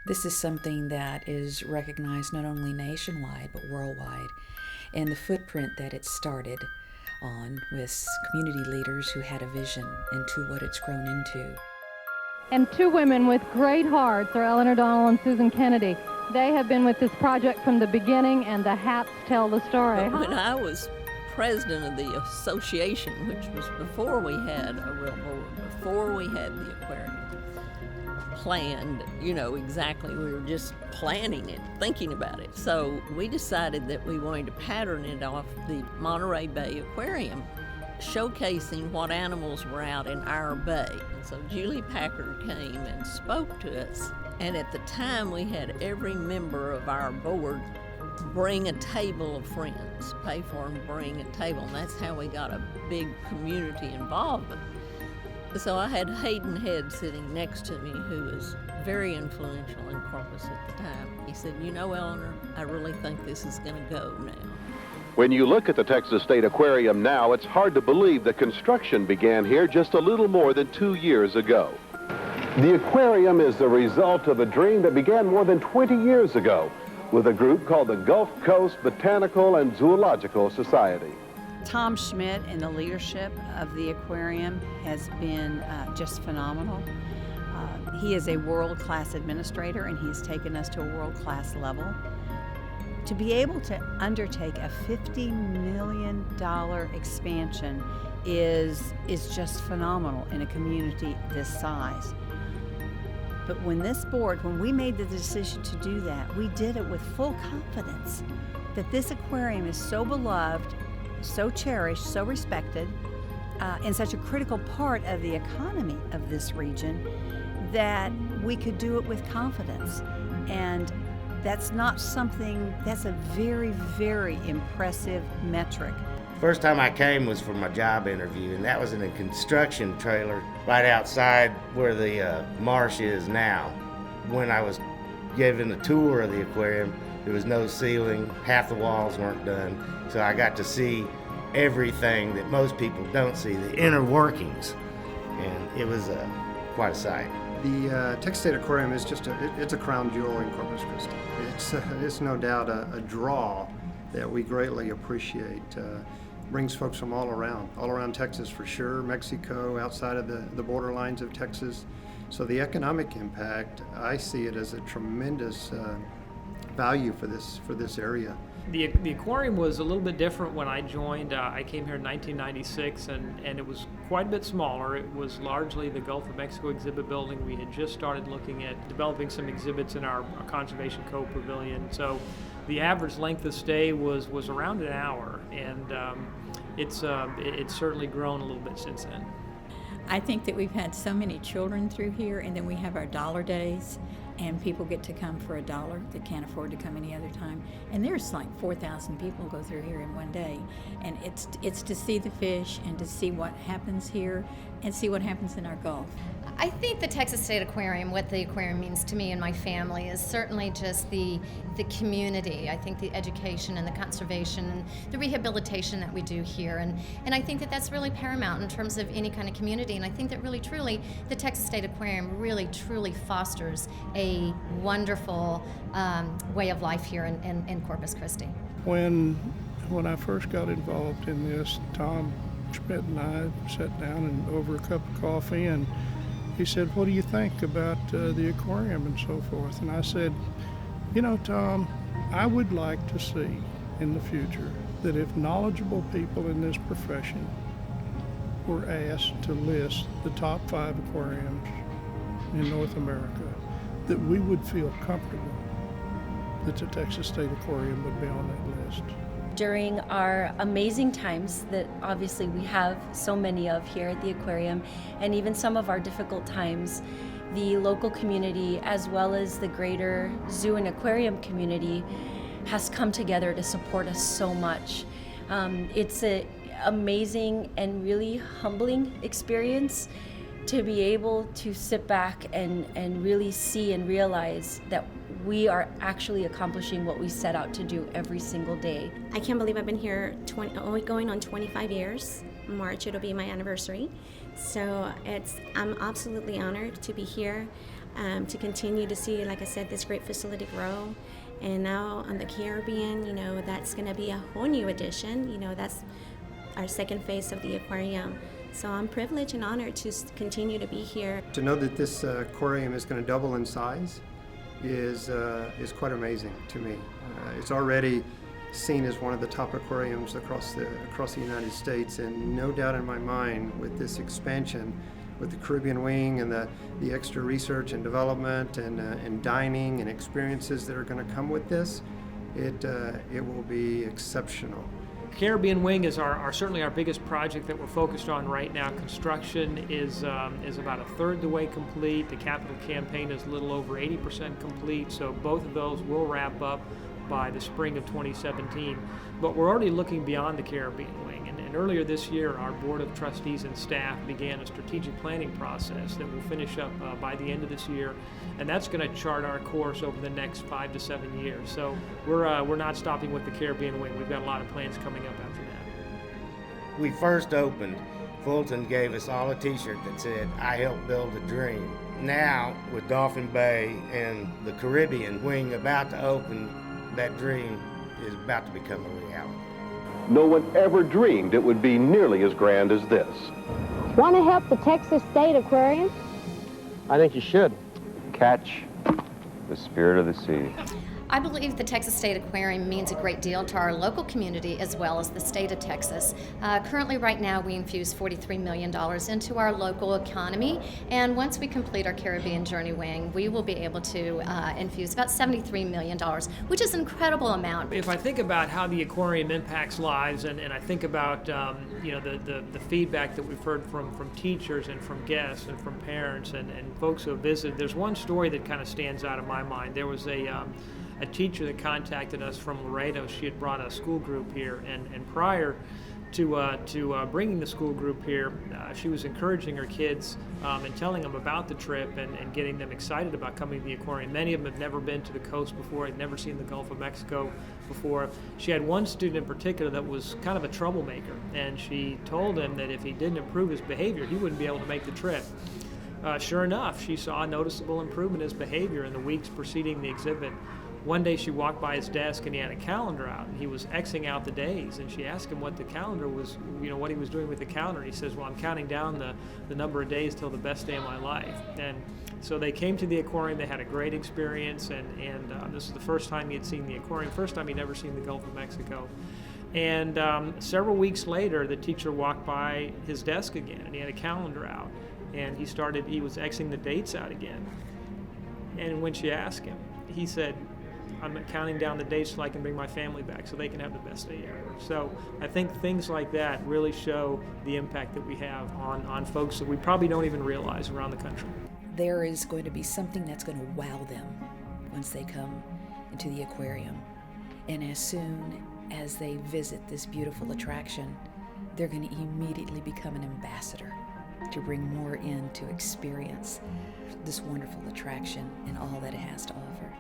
This is something that is recognized not only nationwide but worldwide, and the footprint that it started on with community leaders who had a vision into what it's grown into. And two women with great hearts are Eleanor Donnell and Susan Kennedy. They have been with this project from the beginning, and the hats tell the story. When I was president of the association, which was before we had a real board, before we had the aquarium planned, exactly, we were just planning it, thinking about it. So we decided that we wanted to pattern it off the Monterey Bay Aquarium, showcasing what animals were out in our bay. And so Julie Packard came and spoke to us, and at the time we had every member of our board bring a table of friends, pay for them, bring a table, and that's how we got a big community involvement. So I had Hayden Head sitting next to me, who was very influential in Corpus at the time. He said, Eleanor, I really think this is going to go now. When you look at the Texas State Aquarium now, it's hard to believe that construction began here just a little more than 2 years ago. The aquarium is the result of a dream that began more than 20 years ago with a group called the Gulf Coast Botanical and Zoological Society. Tom Schmidt and the leadership of the aquarium has been just phenomenal. He is a world-class administrator, and he's taken us to a world-class level. To be able to undertake a $50 million expansion is just phenomenal in a community this size. But when we made the decision to do that, we did it with full confidence that this aquarium is so beloved, so cherished, so respected, and such a critical part of the economy of this region that we could do it with confidence. And that's a very, very impressive metric. First time I came was for my job interview, and that was in a construction trailer right outside where the marsh is now. When I was given a tour of the aquarium, there was no ceiling, half the walls weren't done, so I got to see everything that most people don't see, the inner workings, and it was quite a sight. The Texas State Aquarium is it's a crown jewel in Corpus Christi. It's no doubt a draw that we greatly appreciate. Brings folks from all around Texas for sure, Mexico, outside of the borderlines of Texas. So the economic impact, I see it as a tremendous value for this area. The aquarium was a little bit different when I joined. I came here in 1996, and it was quite a bit smaller. It was largely the Gulf of Mexico exhibit building. We had just started looking at developing some exhibits in our Conservation Cove Pavilion. So the average length of stay was around an hour, and it's certainly grown a little bit since then. I think that we've had so many children through here, and then we have our dollar days, and people get to come for $1 that can't afford to come any other time. And there's like 4,000 people go through here in one day, and it's to see the fish and to see what happens here and see what happens in our Gulf. I think the Texas State Aquarium, what the aquarium means to me and my family, is certainly just the community. I think the education and the conservation and the rehabilitation that we do here. And I think that that's really paramount in terms of any kind of community. And I think that really, truly, the Texas State Aquarium really, truly fosters a wonderful way of life here in Corpus Christi. When I first got involved in this, Tom Schmidt and I sat down and over a cup of coffee, and he said, "What do you think about the aquarium and so forth?" And I said, Tom, I would like to see in the future that if knowledgeable people in this profession were asked to list the top 5 aquariums in North America, that we would feel comfortable that the Texas State Aquarium would be on that list. During our amazing times that obviously we have so many of here at the aquarium, and even some of our difficult times, the local community as well as the greater zoo and aquarium community has come together to support us so much. It's an amazing and really humbling experience to be able to sit back and really see and realize that we are actually accomplishing what we set out to do every single day. I can't believe I've been here going on 25 years. March, it'll be my anniversary. So I'm absolutely honored to be here. to continue to see, like I said, this great facility grow. And now on the Caribbean, you know, that's going to be a whole new addition. You know, that's our second phase of the aquarium. So I'm privileged and honored to continue to be here. To know that this aquarium is going to double in size is quite amazing to me. It's already seen as one of the top aquariums across the United States, and no doubt in my mind with this expansion, with the Caribbean wing and the extra research and development and dining and experiences that are going to come with this, it will be exceptional. Caribbean wing is certainly our biggest project that we're focused on right now. Construction is about a third the way complete. The capital campaign is a little over 80% complete, so both of those will wrap up by the spring of 2017. But we're already looking beyond the Caribbean wing. And earlier this year, our Board of Trustees and staff began a strategic planning process that will finish up by the end of this year. And that's going to chart our course over the next 5 to 7 years. So we're not stopping with the Caribbean wing. We've got a lot of plans coming up after that. We first opened, Fulton gave us all a t-shirt that said, "I helped build a dream." Now, with Dolphin Bay and the Caribbean wing about to open, that dream is about to become a reality. No one ever dreamed it would be nearly as grand as this. Want to help the Texas State Aquarium? I think you should. Catch the spirit of the sea. I believe the Texas State Aquarium means a great deal to our local community as well as the state of Texas. Currently, right now, we infuse $43 million into our local economy, and once we complete our Caribbean Journey Wing, we will be able to infuse about $73 million, which is an incredible amount. If I think about how the aquarium impacts lives, and I think about the feedback that we've heard from teachers and from guests and from parents and folks who have visited, there's one story that kind of stands out in my mind. There was a teacher that contacted us from Laredo. She had brought a school group here, and prior to bringing the school group here, she was encouraging her kids and telling them about the trip and getting them excited about coming to the aquarium. Many of them had never been to the coast before, had never seen the Gulf of Mexico before. She had one student in particular that was kind of a troublemaker, and she told him that if he didn't improve his behavior, he wouldn't be able to make the trip. Sure enough, she saw a noticeable improvement in his behavior in the weeks preceding the exhibit. One day she walked by his desk and he had a calendar out, and he was Xing out the days, and she asked him what the calendar was, what he was doing with the calendar. He says, "Well, I'm counting down the number of days till the best day of my life." And so they came to the aquarium. They had a great experience, and this is the first time he had seen the aquarium, first time he'd ever seen the Gulf of Mexico. And several weeks later, the teacher walked by his desk again, and he had a calendar out, and he was Xing the dates out again. And when she asked him, he said, "I'm counting down the days so I can bring my family back so they can have the best day ever." So I think things like that really show the impact that we have on folks that we probably don't even realize around the country. There is going to be something that's going to wow them once they come into the aquarium. And as soon as they visit this beautiful attraction, they're going to immediately become an ambassador to bring more in to experience this wonderful attraction and all that it has to offer.